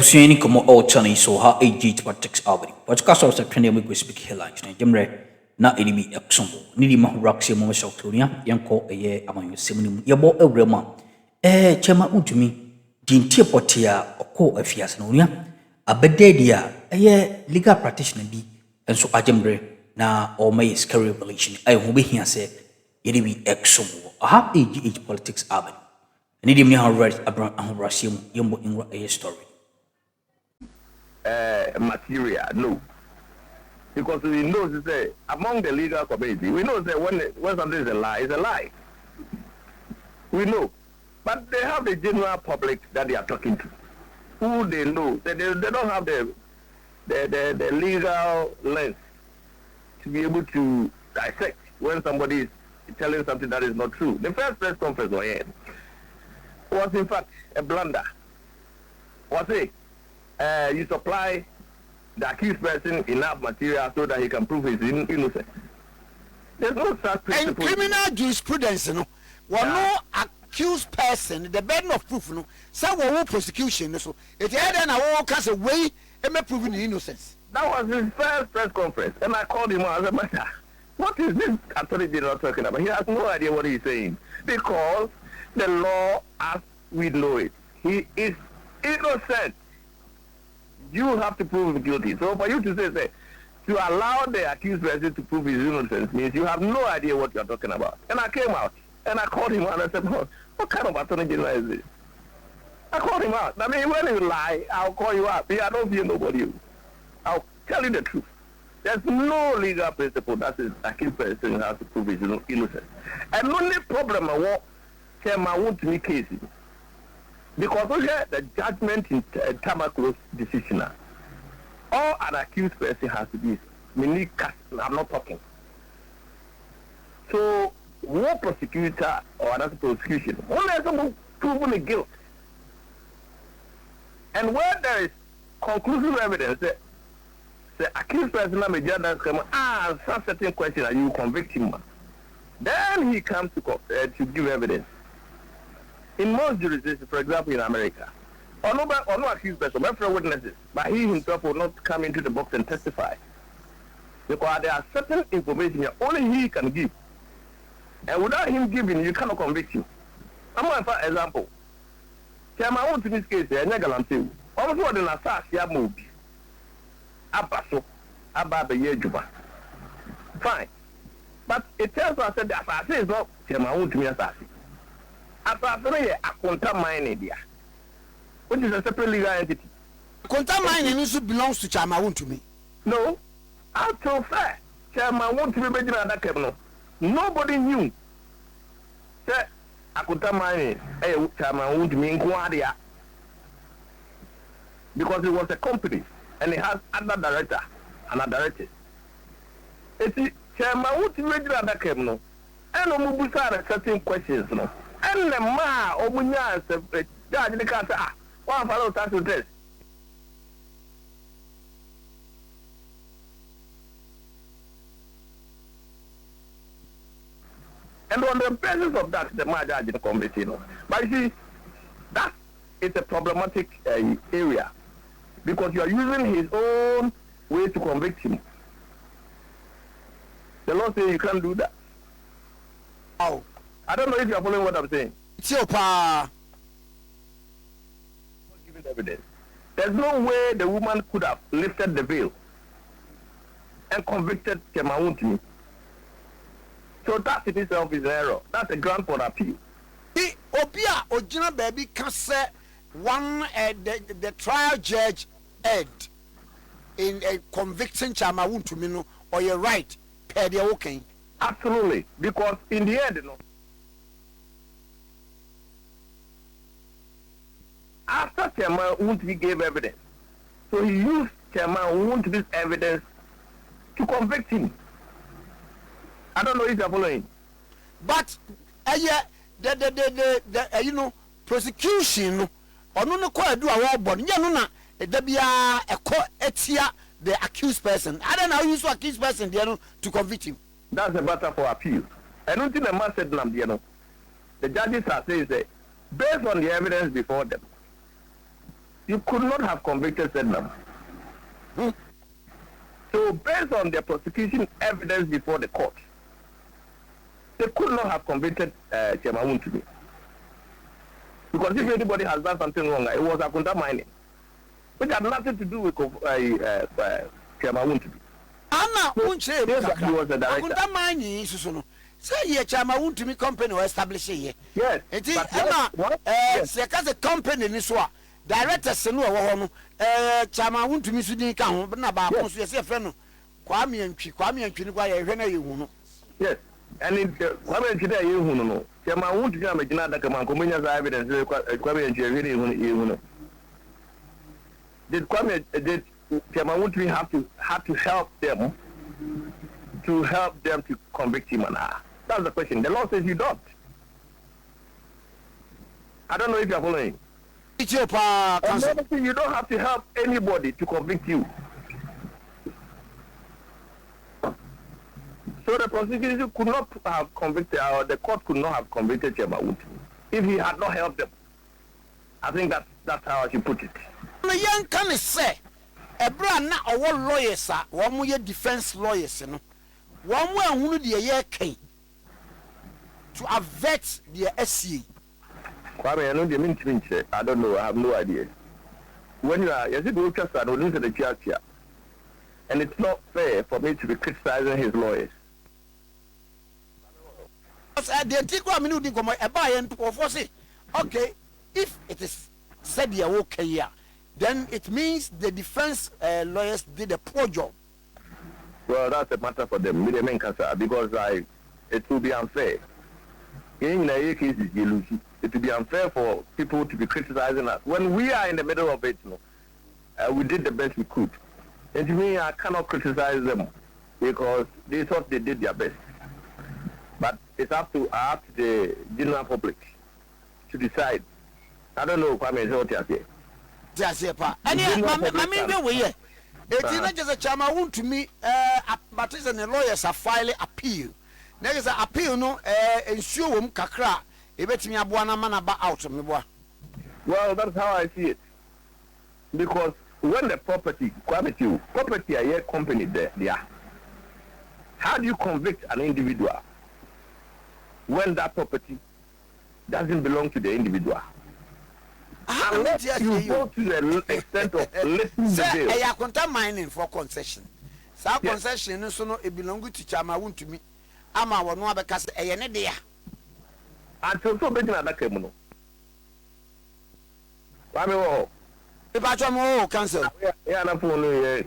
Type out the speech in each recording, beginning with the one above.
Abusiani como Ochani so ha AG politics Albany. Podcast of September we speak headlines. Jemre na enemy example. Nidi mahuraxi mo so clonia yanko eye among seminum yabo evrema. Chema untumi dintie potia oko afias no nia. Abededia eye legal practitioner bi enso ajemre na o may scary revelation. I ho be here say enemy example. Ha AG politics Albany. Nidi me ha read Abraham Rasim yambo in a story. Material, no. Because we know say among the legal community, we know that when something is a lie, it's a lie. We know. But they have the general public that they are talking to. Who they know. They don't have the legal lens to be able to dissect when somebody is telling something that is not true. The first press conference was in fact a blunder. Was it? You supply the accused person enough material so that he can prove his innocence. There's no such principle. And criminal jurisprudence, no, no accused person, the burden of proof, no, some will prosecution. So it had an award cast away and may prove the innocence. That was his first press conference, and I called him out. I said, what is this Attorney General talking about? He has no idea what he's saying because the law, as we know it, he is innocent. You have to prove him guilty. So for you to say, to allow the accused person to prove his innocence means you have no idea what you're talking about. And I came out and I called him out and I said, what kind of Attorney General is this? I called him out. I mean, when you lie, I'll call you out. I don't fear nobody. I'll tell you the truth. There's no legal principle that is accused person has to prove his innocence. And the only problem I want to make cases. Because we had the judgment in Tamaklo's decision. All an accused person has to be I'm not talking. So, one prosecutor or another prosecution, one has to prove the guilt. And where there is conclusive evidence that the accused person may judge answer certain questions and you convict him, then he comes to give evidence. In most jurisdictions, for example, in America, or no accused person, my friend witnesses, but he himself will not come into the box and testify. Because there are certain information here only he can give. And without him giving, you cannot convict him. I'm going for example. Chairman, I want to this case, I'm going to also the Nassau, movie. Abaso, Ababe Yejuba. Fine. But it tells us that the assassin is not Chairman, I want to be assassin. Assassin is a quantum mining idea, which is a separate legal entity. Quantum mining also belongs to Chairman want to me. No, until fair. Chairman want to be better than that criminal. Nobody knew. Say, a quantum mining, Chairman want to me in Guadia. Because it was a company and it has another director and a director. It's Chairman want to be better than that criminal. And no move certain questions, no. And the ma or munya judge the cancer. One follow tax test. And on the basis of that, the ma judge the conviction. But you see, that is a problematic area because you are using his own way to convict him. The law says you can't do that. Oh. I don't know if you are following what I'm saying. Not giving evidence. There's no way the woman could have lifted the veil and convicted Chemawuntimi. So that in itself is an error. That's a ground for appeal. The Obia Ojina baby can say one the trial judge ed in a conviction Chemawuntimi or you're right, per the okay. Absolutely. Because in the end, after Chairman Wuntimi gave evidence, so he used Chairman Wuntimi's evidence to convict him. I don't know if you're following. But the prosecution or no quite do a war bond. Yanuna debia a court etia the accused person. I don't know how you use accused person to convict him. That's a matter for appeal. I don't think the man said the judges are saying that based on the evidence before them, you could not have convicted said man. So based on the prosecution evidence before the court, they could not have convicted Chairman Wontumi. Because if anybody has done something wrong, it was Akunda mining, which had nothing to do with Chairman Wontumi. Anna Unche was the director. Akunda mining susuno. Say ye Chairman Wontumi company was established here. Yes. It is say a company ni so director se no wo ho no Chairman Wontumi su din ka ho na ba ko so ye se fe no Kwame Antwi ni kwa ye hwe na ye hu no. Yes. And in Kwame Antwi na ye hu no. Chairman Wontumi na magina da kama ko menya za evidence Kwame Antwi ye hu no. Did Chairman Wontumi have to help them to convict him or not? That's the question. The law says you don't. I don't know if you're following. You don't have to help anybody to convict you. So the prosecution could not have convicted, or the court could not have convicted Chairman Wontumi if he had not helped them. I think that's how I should put it. The young can say, a brand now or lawyers are one more defense lawyers, you know. One more who the year came to avert the SC. Kwame, I know the mean I don't know, I have no idea. When you are, yes, it will just I don't listen to the church here. And it's not fair for me to be criticizing his lawyers. Okay, if it is said you're okay here, then it means the defense lawyers did a poor job. Well, that's a matter for them, because it will be unfair. In the case, it will be unfair for people to be criticizing us. When we are in the middle of it, we did the best we could. And to me, I cannot criticize them because they thought they did their best. But it's up to the general public to decide. I don't know what I say. Just a pa. And it's not just a Chairman Wontumi, but it's the lawyers are filing appeal. There is an appeal, no, ensure kakra, a bet me a buana manaba out of me. Well, that's how I see it. Because when the property are your company there, how do you convict an individual when that property doesn't belong to the individual? Unless you go to the extent of listening to the bill. I contain mining for concession. So concession so no it belong to Chairman Wontumi. Ama wo no abeka se eyene de ya. Until so be na da kamu no. Wa me wo. Pacho mo cancel. Yeah, na phone no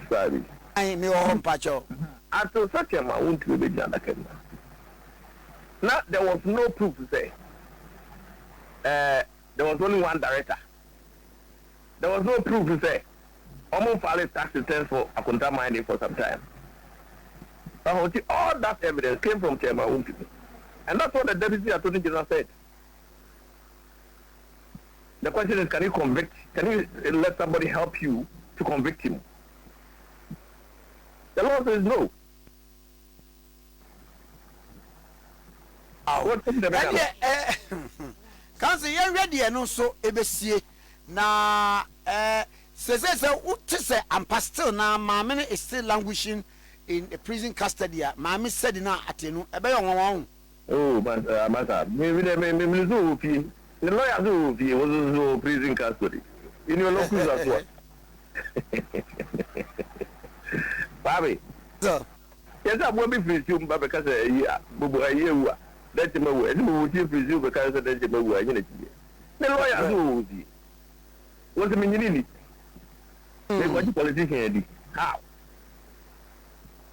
sorry. Ai me wo pacho. Until such a man Wontumi be na da kamu. Now there was no proof to say. There was only one director. There was no proof to say. Almost filed tax returns for Akunta mining for some time. All that evidence came from Chairman Wontumi. And that's what the Deputy Attorney General said. The question is, can you let somebody help you to convict him? The law says no. What's the matter? Council, you're ready and also ebesie na say what say I'm still now my is still languishing in a prison custody. Mammy said na atenu ebe yon. Oh, but maybe me so the lawyer so was prison custody in your local as well. Bobby, so yes, I won't be presumed because a year. That's my way. You presume because that's my way. The lawyer who was a minute. They want politician. How?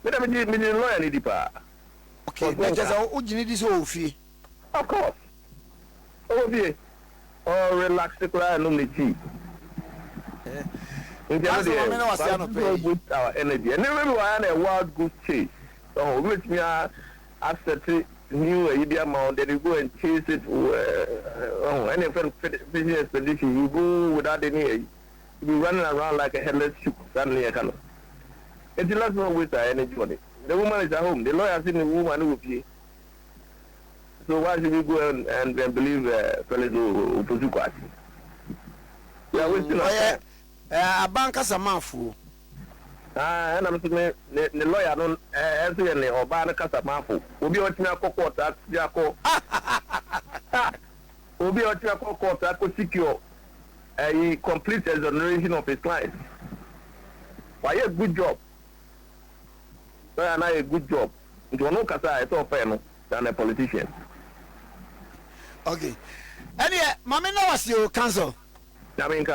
But I mean, lawyer need the okay, but just how you need this whole fee. Of course. Oh, dear. Oh, relax the client on the tea. With our energy. And remember, I had a wild goose chase. So, which me after new idea amount, then you go and chase it. Any fishing expedition, you go without any. You be running around like a headless sheep. Suddenly, I cannot. It's the last one with our energy on it. The woman is at home. The lawyer is in the woman who will pay. So why should we go and believe fellows who pursue quality? are wasting our time. Abanka Samafu. And I'm saying the lawyer don't answer any or ban casa mafo. Ubi otina court at Jaco. Ubi otina court at secure a complete exoneration of his clients. Why a good job? And I a good job. You know, Casa, it's all fair than a politician. Okay. And yeah, Mamma was your counsel. I mean,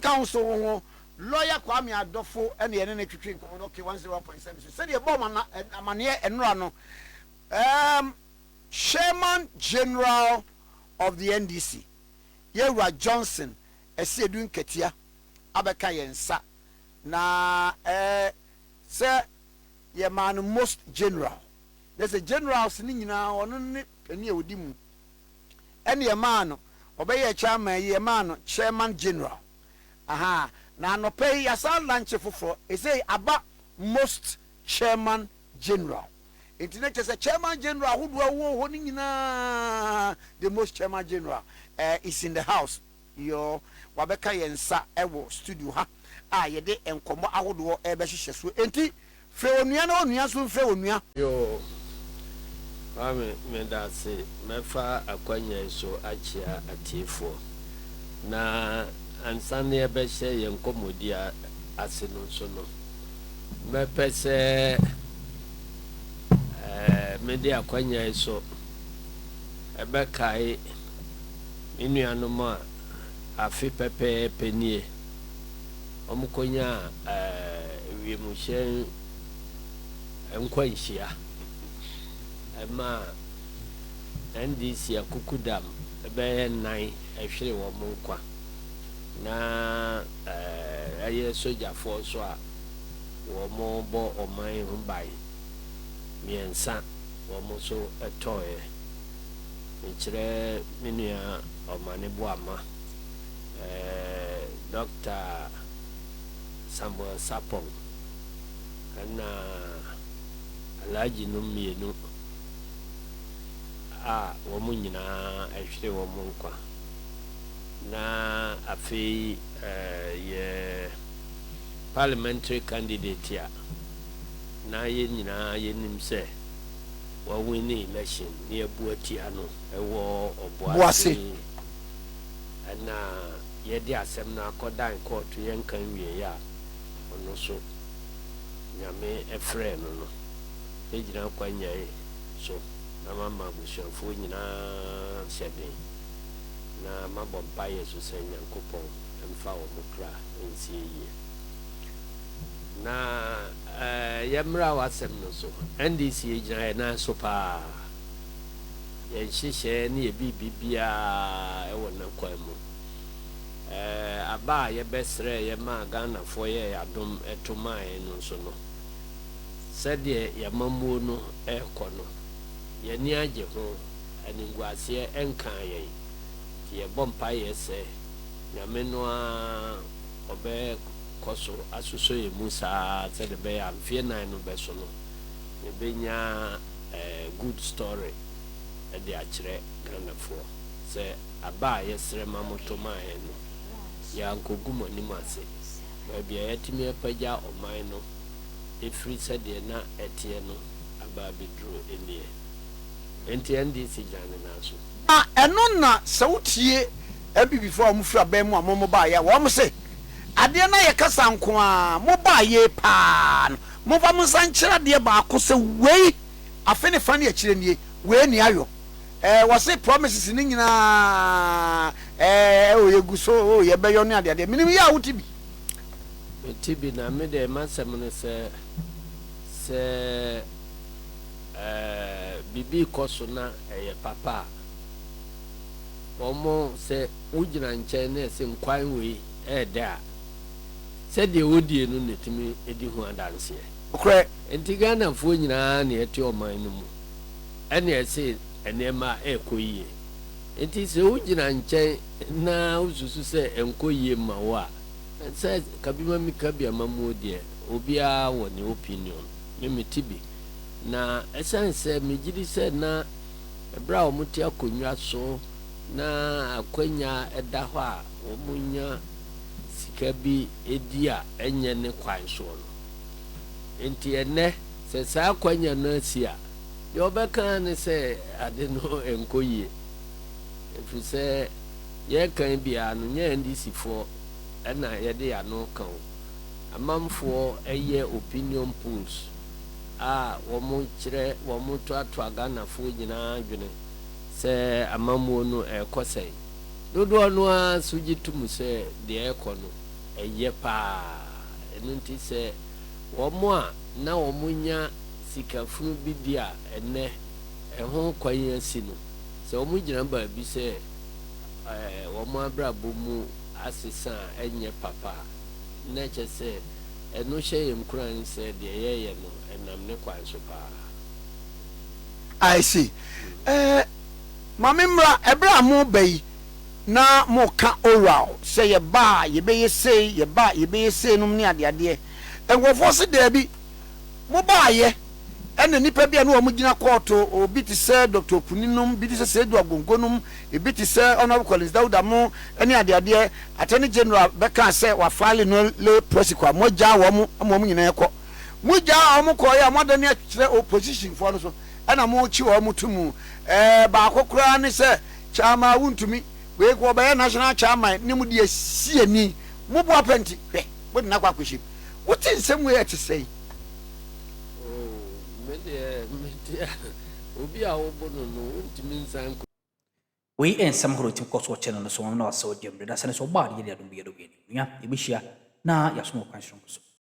Counsel. Lawyer Kwame Adofo and the enemy treating okay 10.7. Said the bomb amania and rano. Chairman General of the NDC, Yera Johnson, a doing Ketia, Abakayan Sa. Na sir, ye man most general. There's a general singing now on any of them. Any a man, obey a chairman, ye man, chairman general. Aha. Na no pay yasa lunch for say about most chairman general. Internet is a chairman general who do the most chairman general is in the house. Your Wabeka Yensa Ewo studio ha. Ye de enkomo ahodo e be hyehyɛ so. Enti fe onua na onua so fe onua. Yo. Me da se mefa akwanya so achia atifo. Na ansane ebe hye ye nkomodi ase no so no mepese me de akwanya so ebe kai inuanom a afi pepe penie omukonya wiemhye enkwanhia ema NDC akukudam ebe nan ehwere wo nkwa na aye soja for so a wo mo bo oman humbai miensa wo mo so etoye nchire minua omane boama Dr. Sambo Sapong na alaji no mienu wo mo nyina ehwere wo mo nkwa na afi ye parliamentary candidate ya na ye nyina ye nim se wa win election ne abuati ano ewo oboase na ye di asem na akodan court ye nkan wie ya ono so nyame efre no no ejina kwanya so na mama bushafo nyina sebe na mabompa yesu senya nkopon emfa wo mukra ensie yi na yemra wasem no so NDC ejina na so pa ye hihye ne ye bibia ewo na kwemu aba ye besre ye ma Ghana fo ye adom etomai no so no sede ye mamuo no ekono ye ni age ho aningwase enkan ye ye bompa yese nyame no a obe koso asuso ye musa se de be amfie nan no be so no ye benya good story e de akire Ghana fo se aba yesre mamoto man no ya nkogumo ni mase ba bia yetimi apagya oman no efri se de na etie no aba bidro enie enti NDC jane na so eno na sautie abi before mu fra ba mu amomo ba ya wo mo se ade na ye kasa nko a mo ba ye pa mo fa mo san kira de ba ko se wei afene fa ne akire nie wei ni ayo wo se promises ni nyina o ye guso o ye be yo ne ade minim ya wuti bi tibi na me de masem ne se bibi koso na papa omo se ujina nche na se nkwan we da se de odie no netimi edi hu adanse okre enti Ghana fo nyina na eti oman no mu ene ese enema ekoyie enti se ujina nche na ususu se enkoyie ma wa se kabima mi kabia mamodie obia wo ne opinion me tibi na esanse megidi se na ebra omuti akonwa so na akwanya ɛda hɔ a wɔmunya sika bi edi a ɛnyɛ ne kwan so no enti ɛnɛ sɛ saa akwanya no asi a deɛ ɔbɛka ne sɛ ade no ɛnkɔ yie ɛfiri sɛ yɛkan biara no nyɛ ndisifoɔ ɛna yɛde ano ka wo amanfoɔ ɛyɛ opinion polls a wɔn kyerɛ wɔn toatoa Ghanafoɔ nyinaa adwene sɛ amammuo no ɛkɔ sɛn dodoɔ no a so gye tum sɛ deɛ ɛkɔ no ɛyɛ paa ɛno nti sɛ wɔn a na wɔn nya sikafunu bi di a ɛnɛ ɛho kwan asi no sɛ wɔn gyina baabi sɛ wɔn abrabɔ mu asesa a ɛnyɛ papa na kyɛ sɛ ɛno hyɛ yɛn nkuran sɛ deɛ yɛyɛ no ɛnam ne kwan so paa. I see. Mame mmra ɛbra mo bɛyi na mo ka oral sɛ yɛba yɛbɛyɛ sei yɛba yɛbɛyɛ sei nom ne adeadeɛ ɛnwɔfoɔ se daabi mo baayɛ ɛna nipa bi a no wɔn gyina kɔɔto obi te sɛ Dr. Puninom bi te sɛ Sedu Agongonom ebi te sɛ Honorable Collins Dauda mo ɛne adeadeɛ Attorney General bɛka sɛ wafile no le prosecute mo gya wɔn nyinaa kɔ mo gya wɔn kɔ yɛ mo adani akyerɛ opposition foɔ no so ɛna mo kyi wɔn to mu baako koraa ne sɛ Chama Wontumi wei kɔ ɔbɛyɛ national chairman ne mo deɛ sie ni mo bo apɛnti hwɛ mo de nakɔ akɔhyɛ wote nsɛm wei ɛte sɛ obi a wɔbɔ no no ntumi nsan we ensam horo tim kɔso channel no so na wasɛ odiam da sɛ so ba de yɛ adom bi yɛ do bi ya ebihia na yaso mo kwan so